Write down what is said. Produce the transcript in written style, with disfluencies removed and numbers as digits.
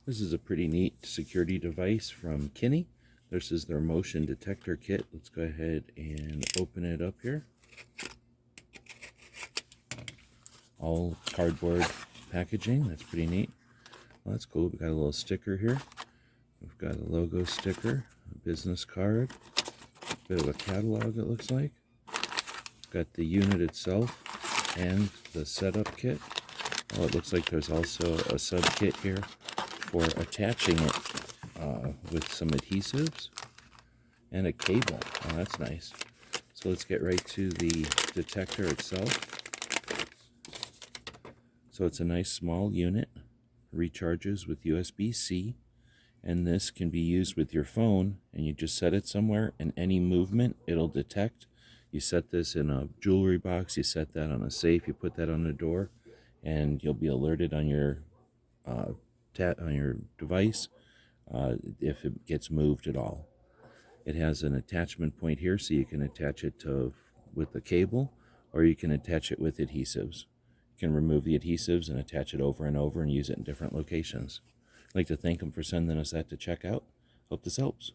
This is a pretty neat security device from Kini. This is their motion detector kit. Let's go ahead and open it up here. All cardboard packaging. That's pretty neat. Well, that's cool. We've got a little sticker here. We've got a logo sticker, a business card, a bit of a catalog it looks like. Got the unit itself and the setup kit. Oh, it looks like there's also a sub kit here for attaching it with some adhesives and a cable. Oh, that's nice. So let's get right to the detector itself. So it's a nice small unit, recharges with USB-C, and this can be used with your phone, and you just set it somewhere, and any movement it'll detect. You set this in a jewelry box, you set that on a safe, you put that on the door, and you'll be alerted on your device if it gets moved at all. It has an attachment point here, so you can attach it with the cable, or you can attach it with adhesives. You can remove the adhesives and attach it over and over and use it in different locations. I'd like to thank them for sending us that to check out. Hope this helps.